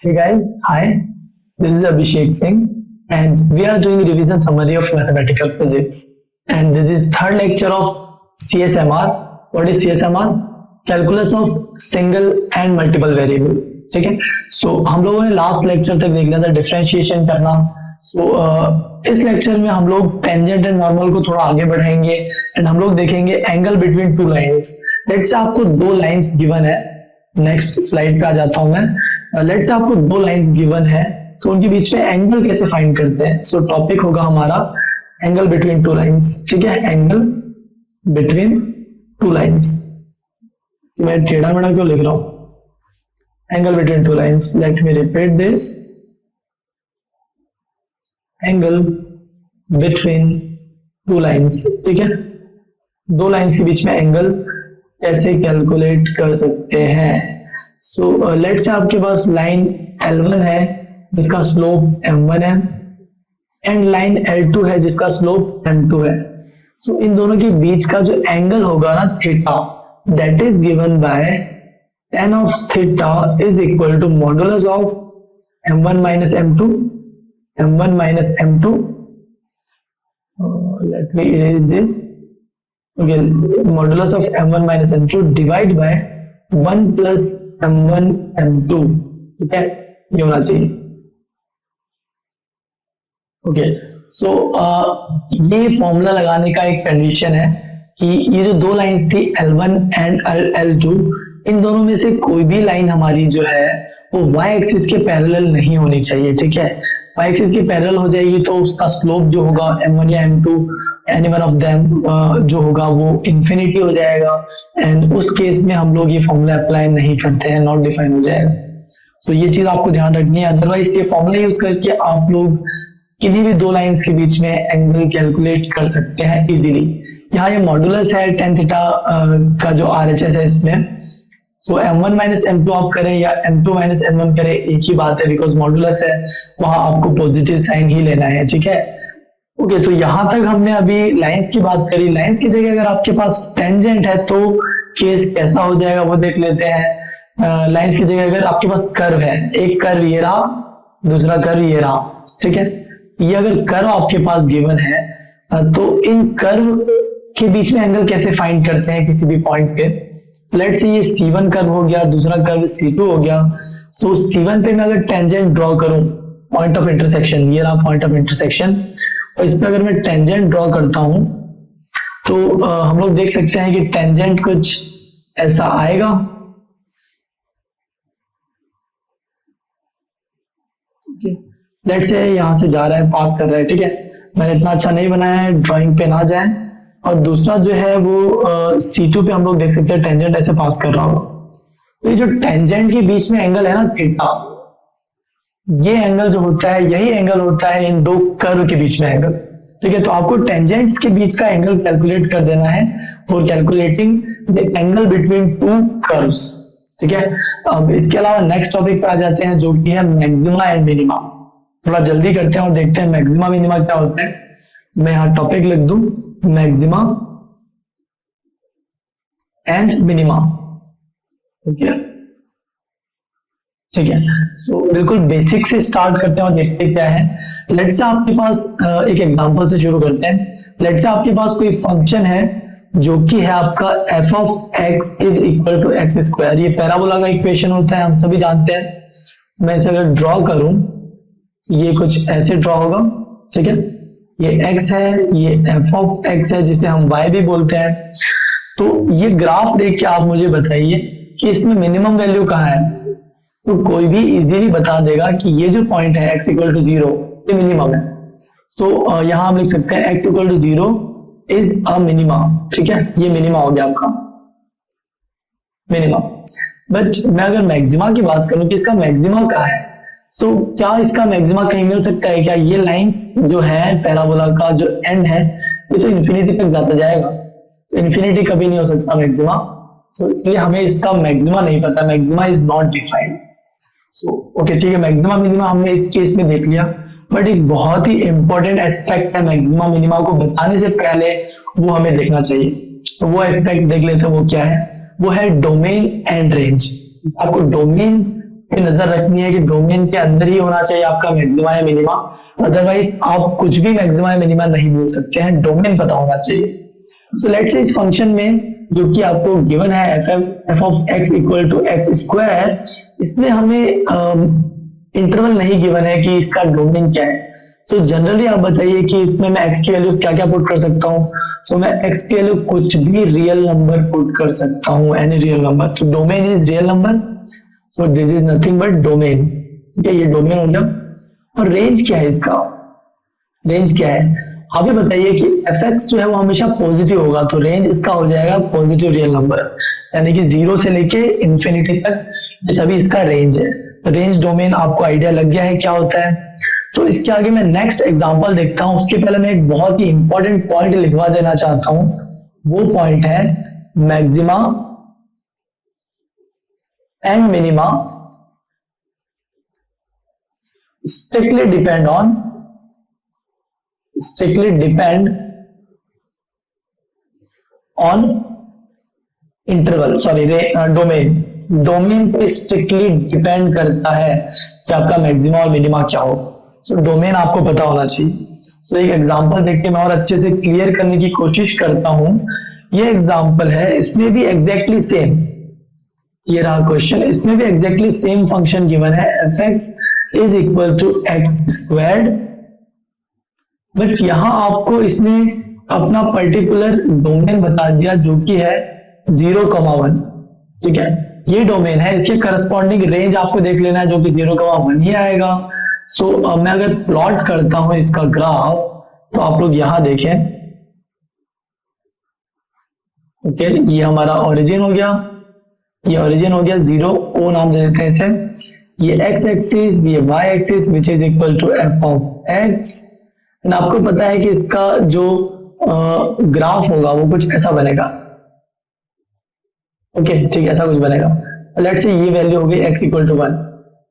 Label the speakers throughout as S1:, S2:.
S1: Hey guys, hi. This is Abhishek Singh, and we are doing a revision summary of mathematical physics. And this is third lecture of CSMR. What is CSMR? Calculus of single and multiple variable. ठीक है. So हम लोगों ने last lecture तक देख लिया था differentiation करना. So इस लेक्चर में हम लोग टेंजेंट एंड नॉर्मल को थोड़ा आगे बढ़ाएंगे एंड हम लोग देखेंगे angle between two lines. Let's say आपको दो लाइंस गिवन है. नेक्स्ट स्लाइड पे आ जाता हूं मैं. लेट्स से आपको दो लाइंस गिवन है तो उनके बीच में एंगल कैसे फाइंड करते हैं. सो टॉपिक होगा हमारा एंगल बिटवीन टू लाइंस. ठीक है, एंगल बिटवीन टू लाइंस. मैं टेढ़ा मेढ़ा क्यों लिख रहा हूं? Angle between two lines. Let me repeat this. Angle between two lines. ठीक है, दो लाइंस के बीच में एंगल कैसे कैलकुलेट कर सकते हैं. सो लेट्स से आपके पास लाइन L1 है जिसका स्लोप M1 है एंड लाइन L2 है जिसका स्लोप M2 है. सो इन दोनों के बीच का जो एंगल होगा ना theta, that is given by tan of theta is equal to modulus of M1 minus M2. M1 minus M2. Let me erase this. Okay, modulus of M1 minus M2 divide by 1 plus M1 M2. ठीक है, ये होना चाहिए. Okay, सो ये formula लगाने का एक condition है कि ये जो दो लाइंस थी L1 एंड L2, इन दोनों में से कोई भी लाइन हमारी जो है वो y एक्सिस के पैरेलल नहीं होनी चाहिए. ठीक है, y एक्सिस के पैरेलल हो जाएगी तो उसका स्लोप जो होगा M1 या M2 any one of them जो होगा वो इंफिनिटी हो जाएगा एंड उस केस में हम लोग ये फॉर्मूला अप्लाई नहीं करते हैं, नॉट डिफाइन हो जाएगा. तो ये चीज आपको ध्यान रखनी है. अदरवाइज ये फॉर्मूला यूज करके आप लोग किसी भी दो लाइंस के बीच में एंगल कैलकुलेट कर सकते हैं इजीली. यहाँ ये मॉडुलस है tan थीटा का जो RHS है इसमें. सो M1 माइनस M2 आप करें या M2 माइनस M1 करें एक ही बात है, बिकॉज मॉडुलस है वहां आपको पॉजिटिव साइन ही लेना है. ठीक है, ओके. तो यहां तक हमने अभी लाइंस की बात करी. लाइंस की जगह अगर आपके पास टेंजेंट है तो केस कैसा हो जाएगा वो देख लेते हैं. लाइंस की जगह अगर आपके पास कर्व है, एक कर्व ये रहा, दूसरा कर्व ये रहा. ठीक है, ये अगर कर्व आपके पास गिवन है तो इन कर्व के बीच में एंगल कैसे फाइंड करते हैं किसी भी पॉइंट पे. लेट से ये C1 कर्व हो गया, दूसरा कर्व C2 हो गया. सो C1 पे मैं अगर टेंजेंट ड्रॉ करूं, पॉइंट ऑफ इंटरसेक्शन, ये रहा पॉइंट ऑफ इंटरसेक्शन, और इस पे अगर मैं टेंजेंट ड्रॉ करता हूं तो हम लोग देख सकते हैं कि टेंजेंट कुछ ऐसा आएगा. लेट से यहां से जा रहा है, पास कर रहा है. ठीक है, मैंने इतना अच्छा नहीं बनाया है, ड्राइंग पे ना जाए. और दूसरा जो है वो C2 पे हम लोग देख सकते हैं टेंजेंट ऐसे पास कर रहा होगा. तो ये जो टेंजेंट के बीच में एंगल है ना थीटा, ये एंगल जो होता है यही एंगल होता है इन दो कर्व के बीच में एंगल. ठीक है, तो आपको टेंजेंट्स के बीच का एंगल कैलकुलेट कर देना है for calculating the angle between two curves. ठीक है, अब इसके अलावा नेक्स्ट टॉपिक पे आ जाते हैं जो कि है मैक्सिमा एंड मिनिमा. थोड़ा जल्दी करते हैं और देखते हैं मैक्सिमा मिनिमा क्या होता है. मैं यहाँ टॉपिक लिख दूं, मैक्सिमा एंड मिनिमा. ठीक है, ठीक है. सो बिल्कुल बेसिक से स्टार्ट करते हैं और देखते हैं क्या है. लेट से आपके पास एक एग्जांपल से शुरू करते हैं. लेट से आपके पास कोई फंक्शन है जो कि है आपका f of x is equal to x square. ये पैराबोला का इक्वेशन होता है, हम सभी जानते हैं. मैं इसे अगर ड्रॉ करूं, ये कुछ ऐसे ड्रॉ होगा. ठीक है, ये x है, ये f of x है जिसे हम y भी बोलते हैं. तो ये ग्राफ देख के आप मुझे बताइए कि इसमें मिनिमम वैल्यू कहाँ है. तो कोई भी इजीली बता देगा कि ये जो पॉइंट है x इक्वल टू 0 ये मिनिमम है. तो यहां हम लिख सकते हैं x equal to 0 is a minima. ठीक है, ये मिनिमा हो गया आपका मिनिमा. बट मैं अगर मैक्सिमा की बात करूं कि इसका मैक्सिमा कहाँ है, तो क्या इसका मैक्सिमा कहीं मिल सकता है क्या. ये लाइंस जो है पैराबोला का जो एंड है ये तो इंफिनिटी तक जाता जाएगा, तो इंफिनिटी कभी नहीं हो सकता मैक्सिमा. तो इसलिए हमें इसका मैक्सिमा नहीं पता, maxima is not defined. So okay, ठीक है, मैक्सिमा मिनिमा हमने इस केस में देख लिया. बट एक बहुत ही इंपॉर्टेंट एस्पेक्ट है मैक्सिमा मिनिमा को बताने से पहले वो हमें देखना चाहिए. तो वो एस्पेक्ट देख लेते हैं, वो क्या है. वो है डोमेन एंड रेंज. आपको डोमेन पे नजर रखनी है कि डोमेन के अंदर ही होना चाहिए आपका मैक्सिमा या मिनिमा, अदरवाइज आप कुछ भी मैक्सिमा या मिनिमा नहीं बोल सकते हैं, डोमेन पता होना चाहिए। तो लेट्स से इस फंक्शन में जो कि आपको गिवन है f of x equal to x square, इसमें हमें इंटरवल नहीं गिवन है कि इसका डोमेन क्या है। तो जनरली आप बताइए कि इसमें मैं एक्स की वैल्यूज क्या क्या पुट कर सकता हूँ। तो मैं एक्स की वैल्यू कुछ भी रियल नंबर पुट कर सकता हूँ, एनी रियल नंबर। तो domain is real number, so this is nothing but domain. ठीक है, ये डोमेन हो गया। और रेंज क्या है इसका, रेंज क्या है आप ये बताइए कि एफ एक्स जो है वो हमेशा पॉजिटिव होगा, तो रेंज इसका हो जाएगा पॉजिटिव रियल नंबर, यानी कि 0 से लेके इंफिनिटी तक ये सभी इसका रेंज है। तो रेंज डोमेन आपको आइडिया लग गया है क्या होता है। तो इसके आगे मैं नेक्स्ट एग्जांपल देखता हूं, उसके पहले मैं एक बहुत ही इंपॉर्टेंट पॉइंट लिखवा देना चाहता हूं। वो पॉइंट है maxima and minima strictly depend on interval, sorry domain पे स्ट्रिक्टली डिपेंड करता है कि आपका मैक्सिमा और मिनिमा क्या हो। तो डोमेन आपको पता होना चाहिए। तो एक एग्जांपल देख के मैं और अच्छे से क्लियर करने की कोशिश करता हूं। ये एग्जांपल है, इसमें भी एग्जैक्टली सेम, ये रहा क्वेश्चन, इसमें भी एग्जैक्टली सेम फंक्शन गिवन है f x is equal to x squared, but यहां आपको इसने अपना पर्टिकुलर डोमेन बता दिया जो कि है 0,1। ठीक है, ये डोमेन है, इसके करस्पॉन्डिंग रेंज आपको देख लेना है जो कि 0,1 ही आएगा। सो मैं अगर प्लॉट करता हूं इसका ग्राफ, तो आप लोग यहां देखें। ओके, ये हमारा ओरिजिन हो गया, ये ओरिजिन हो गया 0, ओ नाम दे देते हैं इसे। ये एक्स एक्सिस, ये y axis which is equal to f of x. And आपको पता है कि इसका जो ग्राफ होगा वो कुछ ऐसा बनेगा। ओके ठीक है, ऐसा कुछ बनेगा। लेट्स से ये वैल्यू हो गई x इक्वल टू 1,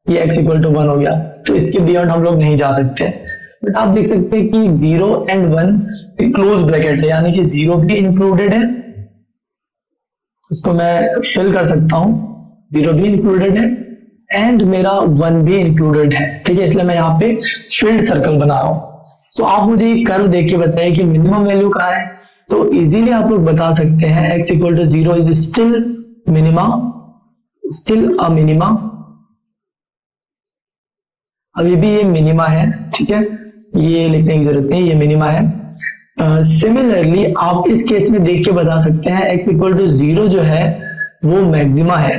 S1: ये x इक्वल टू 1 हो गया, तो इसके बियॉन्ड हम लोग नहीं जा सकते। बट आप देख सकते हैं कि 0 एंड 1 क्लोज ब्रैकेट है, यानी कि 0 भी इंक्लूडेड है, उसको मैं फिल कर सकता हूं, 0 भी इंक्लूडेड है एंड मेरा 1 भी इंक्लूडेड है। ठीक है, इसलिए मैं यहाँ पे फील्ड सर्कल बना रहा हूं। तो आप मुझे ये कर्व देख के बताइए कि मिनिमम वैल्यू कहाँ है। तो इजीली आप लोग बता सकते हैं x equal to 0 is still minima, still a minima, अभी भी ये मिनिमा है। ठीक है, ये लिखने की जरूरत नहीं, ये मिनिमा है। सिमिलरली आप इस केस में देख के बता सकते हैं x इक्वल टू 0 जो है वो मैक्सिमा है।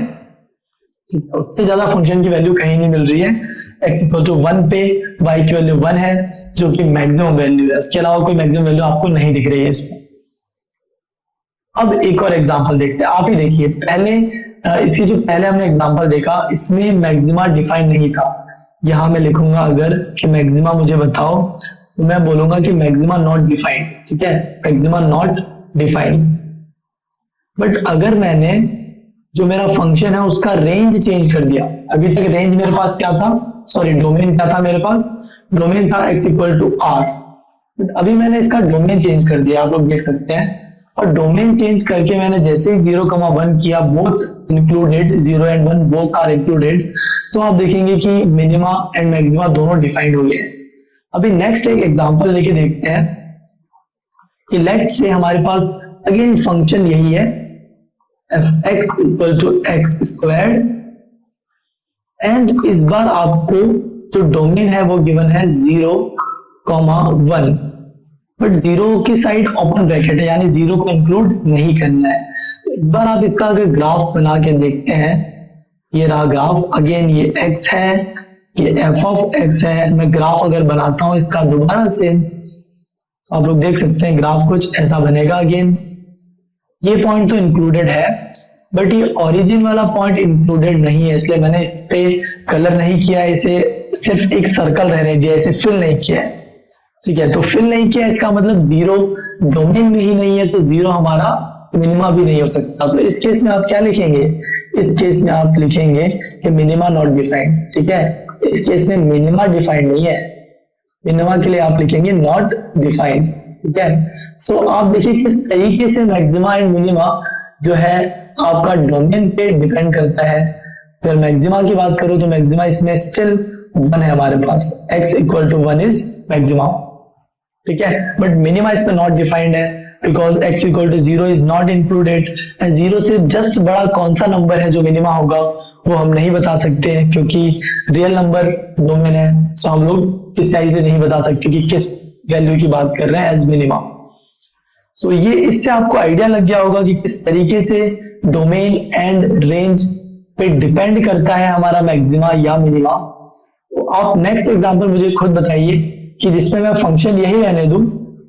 S1: उससे ज्यादा फंक्शन की वैल्यू कहीं नहीं मिल रही है। x इक्वल टू 1 पे y की वैल्यू 1 है जो कि मैक्सिमम वैल्यू है, उसके अलावा कोई मैक्सिमम वैल्यू आपको नहीं दिख रही है इसमें। अब एक और एग्जांपल देखते हैं, आप ही देखिए। पहले इसकी जो पहले हमने एग्जांपल देखा, इसमें मैक्सिमा डिफाइन नहीं था। यहां मैं लिखूंगा अगर कि मैक्सिमा मुझे बताओ, तो मैं बोलूंगा कि मैक्सिमा नॉट डिफाइंड। ठीक है, मैक्सिमा नॉट डिफाइंड। बट अगर मैंने जो मेरा फंक्शन है उसका रेंज चेंज कर दिया, अभी तक रेंज मेरे पास क्या था, सॉरी डोमेन क्या था मेरे पास, डोमेन था x equal to r, but अभी मैंने इसका डोमेन चेंज कर दिया, आप लोग देख सकते हैं। और डोमेन चेंज करके मैंने जैसे ही 0,1 किया, both included, 0 and 1 both are included, तो आप देखेंगे कि मिनिमा एंड मैक्सिमा दोनों डिफाइंड हो गए। अभी नेक्स्ट एक एग्जांपल लेके देखते हैं कि लेट से हमारे पास अगेन फंक्शन यही है f x equal to x squared, and इस बार आपको जो डोमेन है वो गिवन है 0,1, बट 0 की साइड ओपन ब्रैकेट है, यानी 0 को इंक्लूड नहीं करना है। इस बार आप इसका अगर ग्राफ बना के देखते हैं, ये रहा ग्राफ, अगेन ये x है, ये f ऑफ x है। मैं ग्राफ अगर बनाता हूं इसका दोबारा से, तो आप लोग देख सकते हैं ग्राफ कुछ ऐसा बनेगा। अगेन ये पॉइंट तो इंक्लूडेड है, बट ये ओरिजिन वाला पॉइंट इंक्लूडेड नहीं है, इसलिए मैंने इस पे कलर नहीं किया, इसे सिर्फ एक सर्कल रहने दिया, इसे फिल नहीं किया है। ठीक है, तो फिल नहीं किया इसका मतलब 0 डोमेन में ही नहीं है, तो 0 हमारा मिनिमा भी नहीं हो सकता। तो इस केस में आप क्या लिखेंगे, इस केस में आप लिखेंगे कि मिनिमा नॉट डिफाइंड। ठीक है, इस केस में मिनिमा डिफाइंड नहीं है, मिनिमा के लिए आप लिखेंगे नॉट डिफाइंड। ठीक है, सो आप देखिए किस तरीके से मैक्सिमा एंड मिनिमा जो है आपका डोमेन पे डिपेंड करता है, अगर मैक्सिमा की बात करूं तो मैक्सिमा इसमें स्टिल 1 है हमारे पास, x equal to 1 is maxima, ठीक है। बट मिनिमा इसमें नॉट डिफाइंड है because x equal to 0 is not included, and 0 से जस्ट बड़ा कौन सा नंबर है जो मिनिमा होगा वो हम नहीं बता सकते हैं, क्योंकि रियल नंबर डोमेन है, तो हम लोग प्रिसाइजली नहीं बता सकते कि किस वैल्यू की बात कर रहे हैं एज मिनिमा। सो ये इससे आपको आइडिया लग गया होगा कि किस तरीके से डोमेन एंड रेंज पे डिपेंड करता है हमारा मैक्सिमा या मिनिमा। तो आप नेक्स्ट एग्जांपल मुझे खुद बताइए कि जिसमें मैं फंक्शन यही रहने दूं,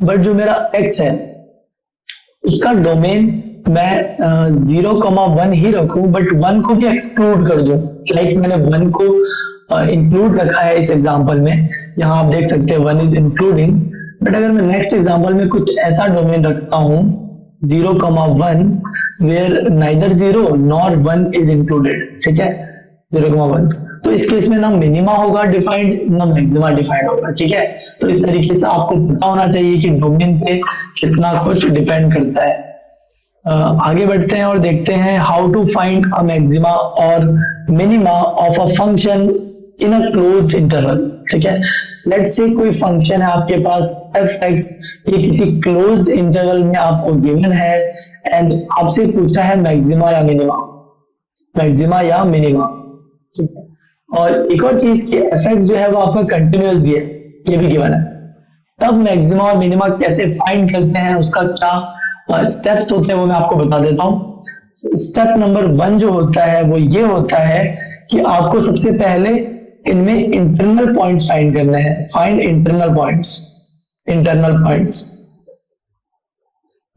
S1: बट जो मेरा x है उसका डोमेन मैं 0,1 ही रखूं, बट 1 को भी एक्सक्लूड कर दूं। लाइक मैंने 1 को इंक्लूड रखा है इस एग्जांपल में, यहाँ आप देख सकते हैं 1 इज इंक्लूडिंग। बट अगर मैं नेक्स्ट एग्जांपल में कुछ ऐसा डोमेन रखता हूं 0,1 where neither 0 nor 1 is included, ठीक है, 0,1, तो इस केस में ना मिनिमा होगा डिफाइंड ना मैक्सिमा डिफाइंड होगा, ठीक है। तो इस तरीके से आपको पता होना चाहिए कि डोमेन पे कितना कुछ डिपेंड करता है। आगे बढ़ते हैं और देखते हैं how to find a maxima और minima of a function in a closed interval, ठीक है। लेट्स से कोई फंक्शन है आपके पास f(x), ये किसी क्लोज्ड इंटरवल में आपको गिवन है एंड आपसे पूछा है मैक्सिमा या मिनिमा, मैक्सिमा या मिनिमा, ठीक है। और एक और चीज कि f(x) जो है वो आपका कंटिन्यूअस भी है, ये भी गिवन है। तब मैक्सिमा और मिनिमा कैसे फाइंड करते हैं, उसका क्या स्टेप्स होते हैं वो मैं आपको बता देता हूँ। स्टेप नंबर 1 जो होता है वो ये होता है कि आपको सबसे पहले इनमें इंटरनल पॉइंट्स फाइंड करने हैं। Find internal points, internal points,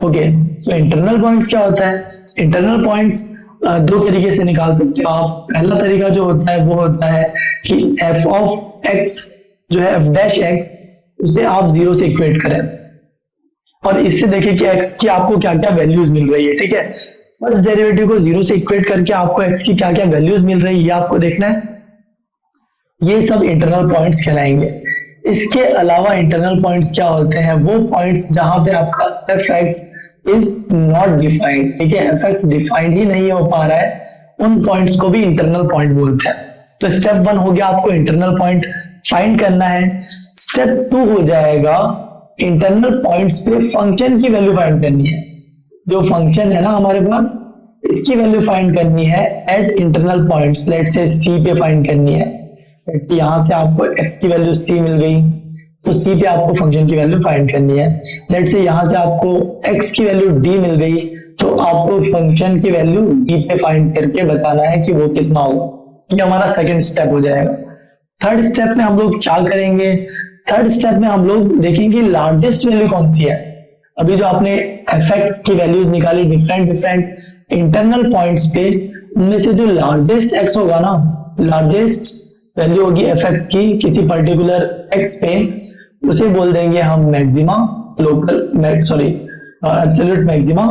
S1: okay. So internal points क्या होता है? इंटरनल पॉइंट्स दो तरीके से निकाल सकते हो आप। पहला तरीका जो होता है वो होता है कि f ऑफ x जो है f डैश x, उसे आप 0 से इक्वेट करें और इससे देखें कि x की आपको क्या क्या वैल्यूज मिल रही है, ठीक है। फर्स्ट डेरिवेटिव को 0 से इक्वेट करके आपको x की क्या क्या वैल्यूज मिल रही है ये आपको देखना है। ये सब इंटरनल पॉइंट्स कहलाएंगे। इसके अलावा इंटरनल पॉइंट्स क्या होते हैं? वो पॉइंट्स जहां पे आपका f(x) इज नॉट डिफाइंड, ठीक है, f(x) डिफाइंड ही नहीं हो पा रहा है, उन पॉइंट्स को भी इंटरनल पॉइंट बोलते हैं। तो स्टेप 1 हो गया, आपको इंटरनल पॉइंट फाइंड करना है। स्टेप 2 हो जाएगा इंटरनल पॉइंट्स पे फंक्शन की वैल्यू फाइंड करनी है। जो फंक्शन है ना हमारे पास, इसकी वैल्यू फाइंड करनी है एट इंटरनल पॉइंट्स। लेट से c पे फाइंड करनी है। यहां से आपको x की वैल्यू c मिल गई, तो c पे आपको फंक्शन की वैल्यू फाइंड करनी है। लेट से यहां से आपको x की वैल्यू d मिल गई, तो आपको फंक्शन की वैल्यू d पे फाइंड करके बताना है कि वो कितना होगा। ये हमारा सेकंड स्टेप हो जाएगा। थर्ड स्टेप में हम लोग क्या करेंगे? थर्ड स्टेप में हम लोग देखेंगे लार्जेस्ट वैल्यू कौन सी है। अभी जो आपने f(x) की वैल्यूज निकाली डिफरेंट इंटरनल पॉइंट्स पे, उनमें से जो लार्जेस्ट x होगा ना, लार्जेस्ट वैल्यू होगी f(x) की किसी पर्टिकुलर x पे, उसे बोल देंगे हम maxima, local sorry absolute maxima.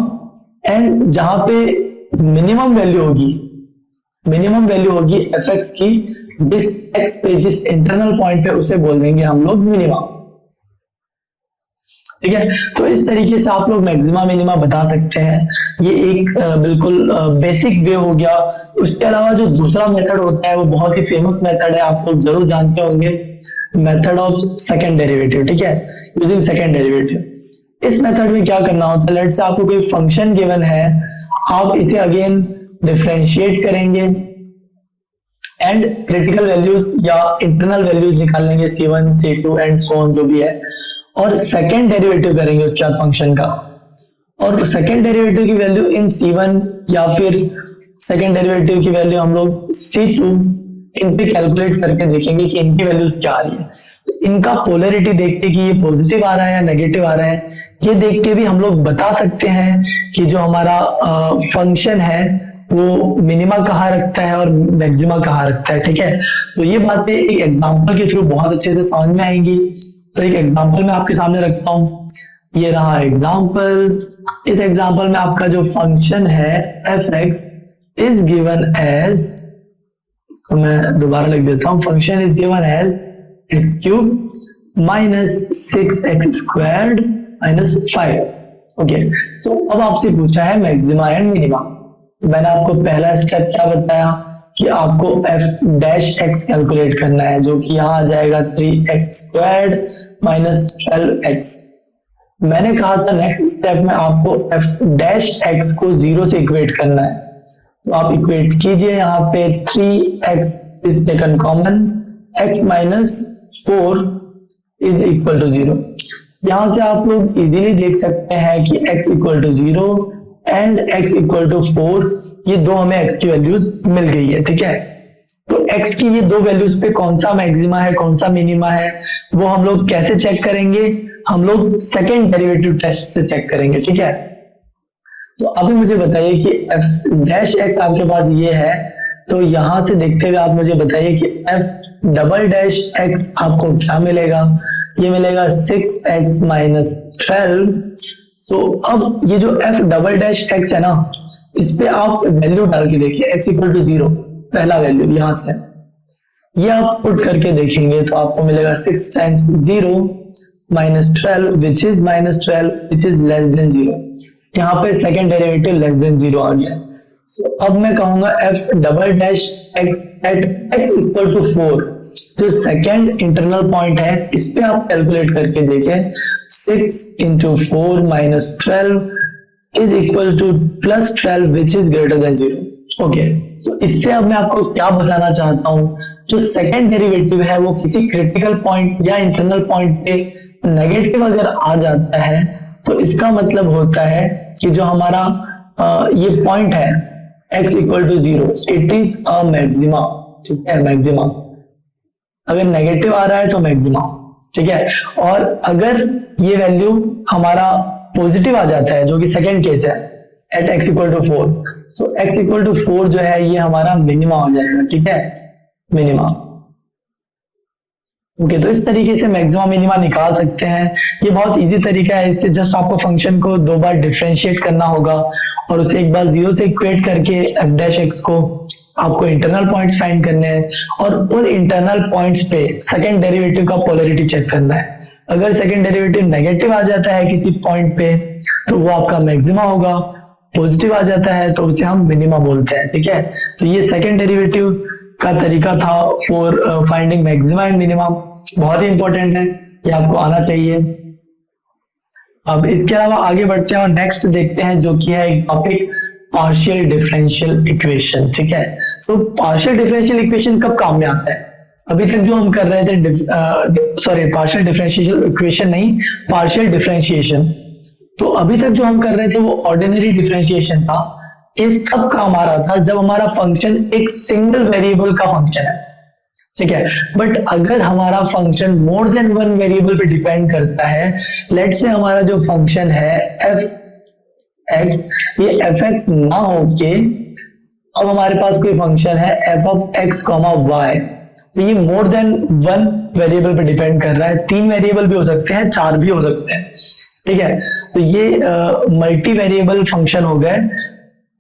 S1: And जहां पे मिनिमम वैल्यू होगी f(x) की जिस x पे, जिस इंटरनल पॉइंट पे, उसे बोल देंगे हम लोग मिनिमा, ठीक है। तो इस तरीके से आप लोग मैक्सिमा मिनिमा बता सकते हैं। ये एक बिल्कुल बेसिक वे हो गया। उसके अलावा जो दूसरा मेथड होता है वो बहुत ही फेमस मेथड है, आप लोग जरूर जानते होंगे, मेथड ऑफ सेकंड डेरिवेटिव, ठीक है, यूजिंग सेकंड डेरिवेटिव। इस मेथड में क्या करना होता है? लेट्स से आपको कोई फंक्शन गिवन है, आप इसे अगेन डिफरेंशिएट करेंगे एंड क्रिटिकल वैल्यूज या इंटरनल वैल्यूज निकाल लेंगे, c1 c2 and so on जो भी है, और सेकेंड डेरिवेटिव करेंगे उसके बाद फंक्शन का। और सेकेंड डेरिवेटिव की वैल्यू इन c1 या फिर सेकेंड डेरिवेटिव की वैल्यू हम लोग c2 इन पे कैलकुलेट करके देखेंगे कि इनकी वैल्यूज क्या आ रही है। तो इनका पोलरिटी देख के कि ये पॉजिटिव आ रहा है या नेगेटिव आ रहा है, ये देख के भी हम लोग बता सकते हैं कि जो हमारा फंक्शन है वो मिनिमा कहाँ रखता है और मैक्सिमा कहाँ रखता है, ठीक है। तो ये बातें एक एग्जांपल के थ्रू बहुत अच्छे से समझ में आएंगी। तो एक एग्जांपल मैं आपके सामने रखता हूं, ये रहा एग्जांपल। इस एग्जांपल में आपका जो फंक्शन है f(x) इज गिवन एज, इसको मैं दोबारा लिख देता हूं, function is given as x³ minus 6x² minus 5। Okay, so अब आपसे पूछा है मैक्सिमा एंड मिनिमा। तो मैंने आपको पहला स्टेप क्या बताया? कि आपको एफ डैश एक्स कैलकुलेट करना है, जो कि यहाँ आ जाएगा 3x² माइनस 12x। मैंने कहा था नेक्स्ट स्टेप में आपको एफ डैश एक्स को 0 से इक्वेट करना है, तो आप इक्वेट कीजिए। यहाँ पे 3x is taken common, x minus 4 is equal to 0। यहां से आप लोग इजीली देख सकते हैं कि x equal to 0 and x equal to 4, ये दो हमें x की वैल्यूज मिल गई है, ठीक है। तो x की ये दो वैल्यूज पे कौन सा मैक्सिमा है कौन सा मिनिमा है वो हम लोग कैसे चेक करेंगे, हम लोग सेकेंड डेरिवेटिव टेस्ट से चेक करेंगे, ठीक है। तो अभी मुझे बताइए कि एफ डैश एक्स आपके पास ये है, तो यहां से देखते हुए आप मुझे बताइए कि एफ डबल डैश एक्स आपको क्या मिलेगा। ये मिलेगा 6x माइनस 12। तो अब ये जो एफ डबल डैश एक्स है ना, इस पे आप वैल्यू डाल के देखिए, x इक्वल टू 0 पहला वैल्यू यहां से ये आप पुट करके देखेंगे तो आपको मिलेगा 6 times 0 minus 12 which is minus 12 which is less than 0। यहाँ पे सेकेंड डेरिवेटिव लेस देन 0 आ गया। So, अब मैं कहूंगा f double dash x at x equal to 4, जो सेकेंड इंटरनल पॉइंट है इस पे आप कैलकुलेट करके देखें। 6 into 4 minus 12 is equal two plus 12 which is greater than 0। Okay, तो इससे अब मैं आपको क्या बताना चाहता हूं, जो सेकेंड डेरिवेटिव है वो किसी क्रिटिकल पॉइंट या इंटरनल पॉइंट पे नेगेटिव अगर आ जाता है तो इसका मतलब होता है कि जो हमारा ये पॉइंट है x equal to 0 it is a maxima, ठीक है, मैक्सिमा। अगर नेगेटिव आ रहा है तो मैक्सिमा, ठीक है। और अगर ये वैल्यू हमारा पॉजिटिव आ जाता है, जो कि सेकेंड केस है, एट x इक्वल टू 4, तो x इक्वल टू 4 जो है ये हमारा मिनिमा हो जाएगा, ठीक है, मिनिमा। ओके, तो इस तरीके से मैक्सिमा मिनिमा निकाल सकते हैं। ये बहुत इजी तरीका है, इससे जस्ट आपको फंक्शन को दो बार डिफरेंशिएट करना होगा और उसे एक बार 0 से इक्वेट करके एफ डैश एक्स को आपको इंटरनल पॉइंट्स फाइंड करने हैं और उन इंटरनल पॉइंट्स पे सेकेंड डेरिवेटिव का पोलैरिटी चेक करना है। अगर सेकेंड डेरिवेटिव नेगेटिव आ जाता है किसी पॉइंट पे तो वो आपका मैक्सिमा होगा, पॉजिटिव आ जाता है तो उसे हम मिनिमा बोलते हैं, ठीक है। तो ये सेकेंड डेरिवेटिव का तरीका था for finding maxima and minima, बहुत ही इंपॉर्टेंट है, ये आपको आना चाहिए। अब इसके अलावा आगे बढ़ते हैं और नेक्स्ट देखते हैं जो कि है एक टॉपिक पार्शियल डिफरेंशियल इक्वेशन, ठीक है। सो पार्शियल डिफरेंशियल इक्वेशन कब काम में आता है? अभी तक जो हम कर रहे थे पार्शियल डिफरेंशियल इक्वेशन नहीं, पार्शियल डिफरेंशिएशन। तो अभी तक जो हम कर रहे थे वो ऑर्डिनरी डिफरेंशिएशन था। ये कब काम आ रहा था? जब हमारा फंक्शन एक सिंगल वेरिएबल का फंक्शन है, ठीक है। बट अगर हमारा function more than one variable पे डिपेंड करता है, लेट से हमारा जो फंक्शन है एफ एक्स, ये एफ एक्स ना होके अब हमारे पास कोई फंक्शन है f of x comma y, तो ये मोर देन वन वेरिएबल पे डिपेंड कर रहा है। 3 वेरिएबल भी हो सकते हैं, 4 भी हो सकते हैं, ठीक है। तो ये मल्टी वेरिएबल फंक्शन हो गए।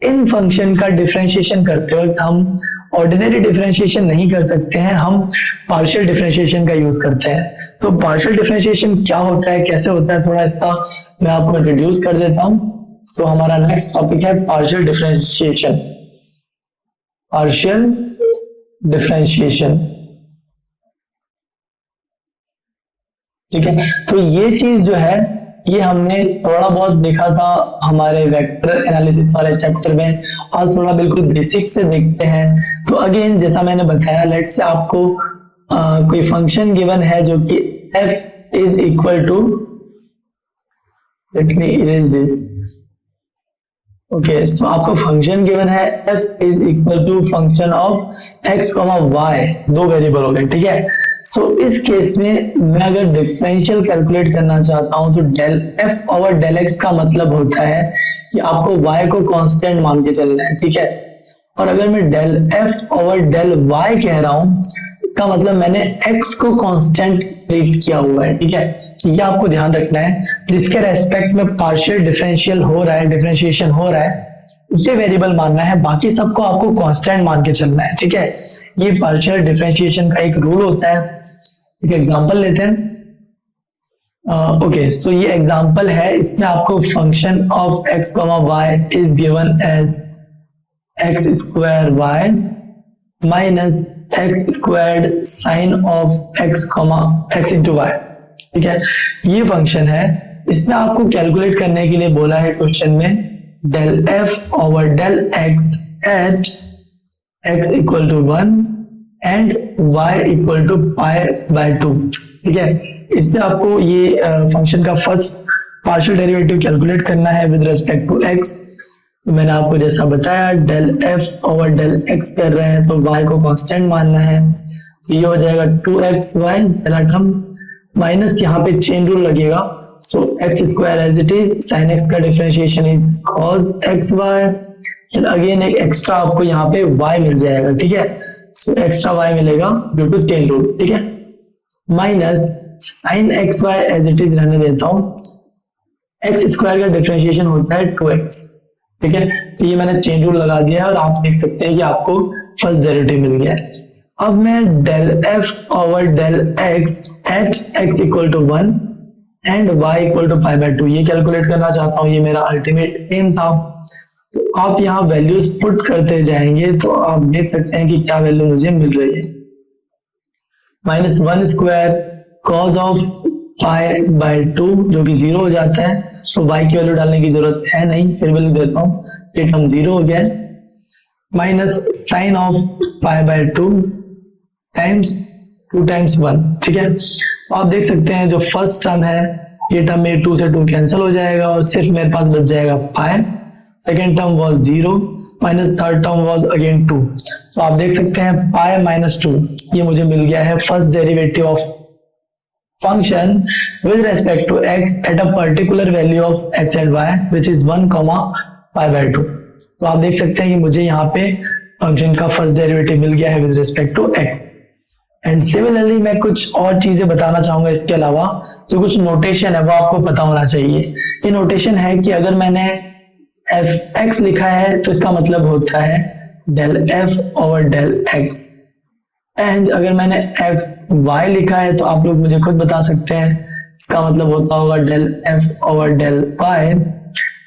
S1: इन फंक्शन का डिफरेंशिएशन करते वक्त हम ऑर्डिनरी डिफरेंशिएशन नहीं कर सकते हैं, हम पार्शियल डिफरेंशिएशन का यूज करते हैं। तो पार्शियल डिफरेंशिएशन क्या होता है, कैसे होता है, थोड़ा इसका मैं आपको इंट्रोड्यूस कर देता हूं। तो हमारा नेक्स्ट टॉपिक है पार्शियल डिफरेंशिएशन। पार्शियल डिफरेंशिएशन, ठीक है। तो ये चीज जो है ये हमने थोड़ा बहुत देखा था हमारे वेक्टर एनालिसिस वाले चैप्टर में, आज थोड़ा बिल्कुल बेसिक से देखते हैं। तो अगेन जैसा मैंने बताया, लेट से आपको कोई फंक्शन गिवन है जो कि f is equal to, let me erase this, okay. So आपको फंक्शन गिवन है f is equal to function of x comma y, 2 variable हो गए, ठीक है। सो इस केस में मैं अगर डिफरेंशियल कैलकुलेट करना चाहता हूं तो del f over del x का मतलब होता है कि आपको y को कांस्टेंट मान के चलना है, ठीक है। और अगर मैं del f over del y कह रहा हूं, इसका मतलब मैंने x को कांस्टेंट ट्रीट किया हुआ है, ठीक है। ये आपको ध्यान रखना है, जिसके रेस्पेक्ट में पार्शियल डिफरेंशियल हो रहा है, डिफरेंशिएशन हो रहा है, उसे वेरिएबल मानना है, बाकी सबको आपको कांस्टेंट मान के चलना है, ठीक है। ये पार्शियल डिफरेंशिएशन का एक रूल होता है। एक एग्जांपल लेते हैं, ओके। सो ये एग्जांपल है, इसमें आपको function of x, y is given as x² y minus x squared sine of x comma x into y. ठीक है, ये फंक्शन है। इसमें आपको कैलकुलेट करने के लिए बोला है क्वेश्चन में del f over del x at x equal to 1 and y equal to pi by 2। ठीक है, इसमें आपको ये फंक्शन का फर्स्ट पार्शियल डेरिवेटिव कैलकुलेट करना है विद रिस्पेक्ट टू एक्स। मैंने आपको जैसा बताया del f over del x कर रहे हैं तो y को कांस्टेंट मानना है, तो ये हो जाएगा 2xy पहला टर्म, माइनस यहाँ पे चेन रूल लगेगा, so X square as it is, sine X का differentiation is cos X Y, फिर अगेन एक एक्स्ट्रा आपको यहाँ पे y मिल जाएगा। ठीक है, सो एक्स्ट्रा y मिलेगा ड्यू टू चेन रूल। ठीक है, minus sine X Y as it is रहने देता हूँ, एक्स स्क्वायर का डिफरेंशिएशन होता है 2x। ठीक है, तो ये मैंने चेन रूल लगा दिया है और आप देख सकते हैं कि आपको फर्स्ट डेरिवेटिव मिल गया है। अब मैं del f over del x at x equal to 1 and y equal to pi by 2 ये कैलकुलेट करना चाहता हूँ, ये मेरा अल्टीमेट एम था। तो आप यहाँ वैल्यूज पुट करते जाएंगे तो आप देख सकते हैं कि क्या वैल्यू मुझे मिल रही है। Minus 1 square cause of pi by 2 जो कि 0 हो जाता है, सो y की वैल्यू डालने की जरूरत है नहीं, फिर वैल्यू देता हूँ, ये टर्म 0 हो गया। Minus sine of pi by 2 times 2 times 1। ठीक है, तो आप देख सकते हैं जो फर्स्ट टर्म है ये टर्म में 2 से 2 कैंसिल हो जाएगा और सिर्फ मेरे पास बच जाएगा pi. Second term was 0 minus third term was again 2। तो आप देख सकते हैं पाई माइनस 2 ये मुझे मिल गया है first derivative of function with respect to x at a particular value of x and y which is 1 comma pi by 2। तो आप देख सकते हैं कि मुझे यहाँ पे फंक्शन का फर्स्ट डेरिवेटिव मिल गया है with respect to x। And similarly मैं कुछ और चीजें बताना चाहूंगा इसके अलावा, तो कुछ नोटेशन है वो आपको पता होना चाहिए। ये नोटेशन है कि अगर मैंने एफ एक्स लिखा है तो इसका मतलब होता है del f over del x, and अगर मैंने एफ वाई लिखा है तो आप लोग मुझे खुद बता सकते हैं इसका मतलब होता होगा del f over del y.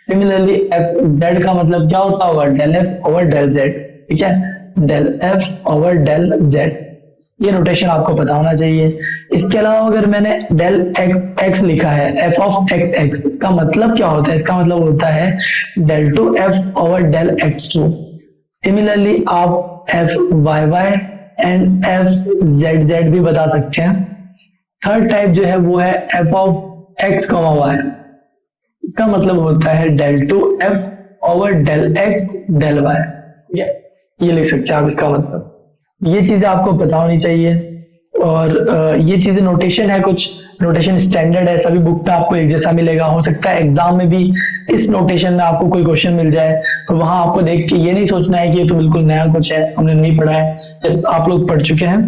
S1: Similarly f z का मतलब क्या होता होगा del f over del z. ठीक है, del f over del z, ये नोटेशन आपको पता होना चाहिए। इसके अलावा अगर मैंने डेल एक्स एक्स लिखा है एफ ऑफ एक्स एक्स, इसका मतलब क्या होता है, इसका मतलब होता है del two F over del X two. Similarly आप F Y Y and F Z Z भी बता सकते हैं। थर्ड टाइप जो है वो है f of x comma y, इसका मतलब होता है del two F over del x del y. ठीक है, ये लिख सकते हैं आप इसका मतलब। ये चीजें आपको पता होनी चाहिए और ये चीजें नोटेशन है, कुछ नोटेशन स्टैंडर्ड है, सभी बुक पे आपको एक जैसा मिलेगा। हो सकता है एग्जाम में भी इस नोटेशन में आपको कोई क्वेश्चन मिल जाए तो वहां आपको देख के ये नहीं सोचना है कि ये तो बिल्कुल नया कुछ है, हमने नहीं पढ़ा है, आप लोग पढ़ चुके हैं।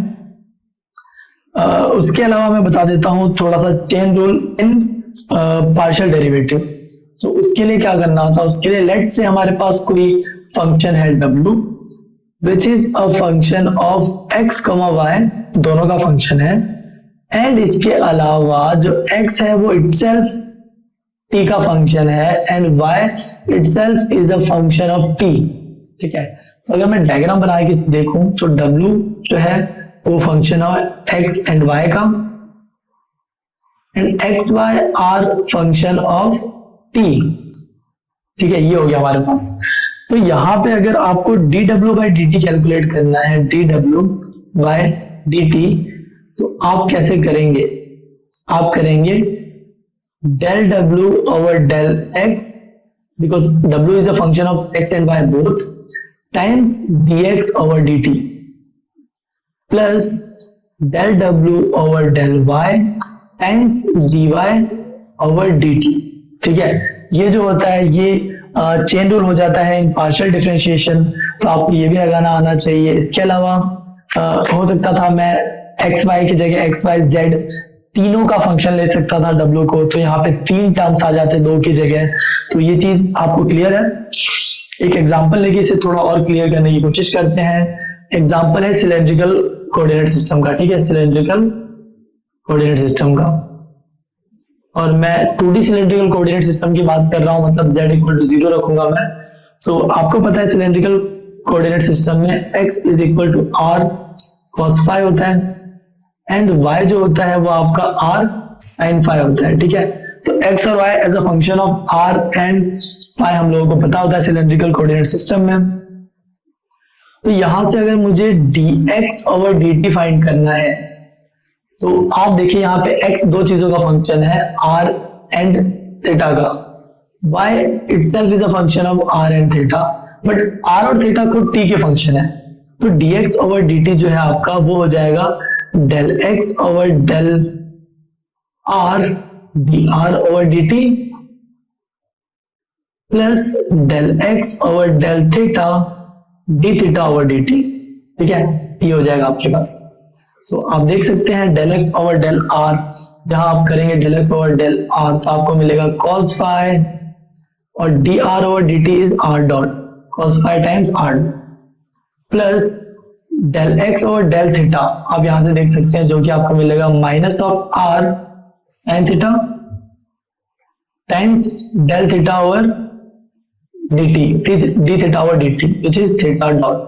S1: उसके अलावा मैं बता देता हूँ थोड़ा सा chain rule in partial derivative. तो उसके लिए क्या करना होता है, उसके लिए लेट से हमारे पास कोई फंक्शन है w which is a function of x, y, दोनों का फंक्शन है, एंड इसके अलावा जो x है वो इटसेल्फ t का फंक्शन है and y itself is a function of t। ठीक है, तो अगर मैं डायग्राम बना के देखूं तो w जो है वो फंक्शन है x एंड y का, and x y are function of t। ठीक है, ये हो गया हमारे पास। तो यहां पे अगर आपको dw by dt कैलकुलेट करना है, dw by dt, तो आप कैसे करेंगे, आप करेंगे del w over del x because w is a function of x and y both times dx over dt plus del w over del y times dy over dt। ठीक है, ये जो होता है ये चेन रूल हो जाता है इन पार्शियल डिफरेंशिएशन, तो आपको ये भी लगाना आना चाहिए। इसके अलावा हो सकता था मैं एक्स वाई की जगह एक्स वाई जेड तीनों का फंक्शन ले सकता था w को, तो यहाँ पे 3 टर्म्स आ जाते 2 की जगह। तो ये चीज आपको क्लियर है। एक एग्जांपल लेके इसे थोड़ा और क्लियर करने की कोशिश करते हैं। एग्जांपल है सिलेंड्रिकल कोऑर्डिनेट सिस्टम का। ठीक है, सिलेंड्रिकल कोऑर्डिनेट सिस्टम का, और मैं 2D सिलेंड्रिकल कोऑर्डिनेट सिस्टम की बात कर रहा हूं, मतलब z इक्वल टू 0 रखूंगा मैं। तो आपको पता है सिलेंड्रिकल कोऑर्डिनेट सिस्टम में x is equal to r cos phi होता है एंड y जो होता है वो आपका r sin phi होता है, ठीक है। तो x और y as a function of r and phi हम लोगों को पता होता है सिलेंड्रिकल कोऑर्डिनेट सिस्टम में। तो यहां से अगर मुझे dx ओवर dt फाइंड करना है तो आप देखिए यहाँ पे x दो चीजों का फंक्शन है, r एंड थीटा का, y itself is a function of r and theta, but r और थीटा खुद t के फंक्शन है। तो dx ओवर dt जो है आपका वो हो जाएगा del x over del r dr over dt plus del x over del theta d theta over d t, ठीक है, ये हो जाएगा आपके पास। सो आप देख सकते हैं del x over del r, जहां आप करेंगे del x over del r तो आपको मिलेगा cos phi और d r over d t is r dot cos phi times r plus del x over del theta आप यहां से देख सकते हैं जो कि आपको मिलेगा minus of r sine theta times del theta over dt d theta over dt which is theta dot,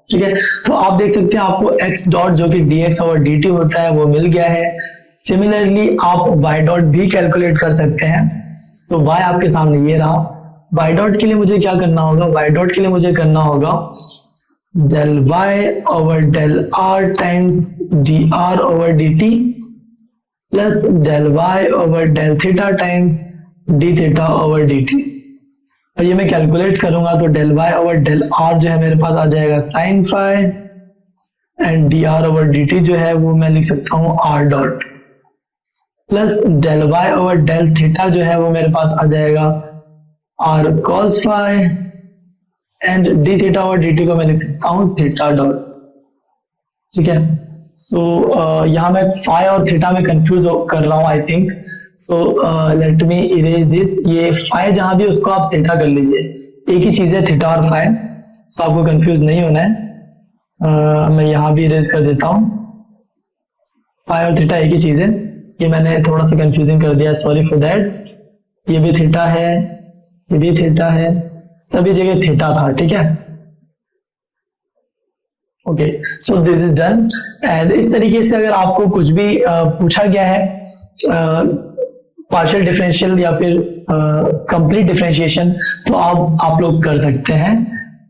S1: ठीक है। तो आप देख सकते हैं आपको x डॉट जो कि dx ओवर dt होता है वो मिल गया है। सिमिलरली आप y डॉट भी कैलकुलेट कर सकते हैं। तो y आपके सामने ये रहा। y डॉट के लिए मुझे क्या करना होगा, y डॉट के लिए मुझे करना होगा del y over del r times dr over dt plus del y over del theta times d theta over dt। और ये मैं कैलकुलेट करूंगा तो del y over del r जो है मेरे पास आ जाएगा sin phi and dr over dt जो है वो मैं लिख सकता हूँ r dot plus del y over del theta जो है वो मेरे पास आ जाएगा r cos phi and d theta over dt को मैं लिख सकता हूँ थीटा डॉट, ठीक है। सो यहाँ मैं phi और थीटा में कंफ्यूज कर रहा हूँ I think. So let me erase this, ये phi जहां भी उसको आप थीटा कर लीजिए, एक ही चीज है थीटा और phi, सो आपको कंफ्यूज नहीं होना है। मैं यहाँ भी इरेज कर देता हूँ, phi और थीटा एक ही चीज है, ये मैंने थोड़ा सा कंफ्यूजिंग कर दिया, सॉरी फॉर दैट। ये भी थीटा है, ये भी थीटा है, सभी जगह थीटा था, ठीक है। Okay, so this is done. And इस तरीके से अगर आपको कुछ भी पूछा गया है पार्शियल डिफरेंशियल या फिर कंप्लीट डिफरेंशिएशन तो आप लोग कर सकते हैं।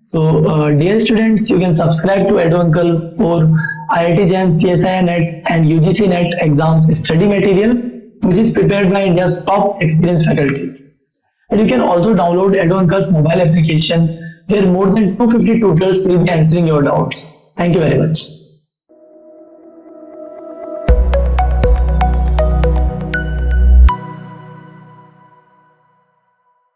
S1: So dear students, you can subscribe to ado uncle for IIT JAM, CSIR NET and UGC NET exams study material which is prepared by India's top experienced faculties. And you can also download Edu Uncle's mobile application where more than 250 tutors will be answering your doubts. Thank you very much.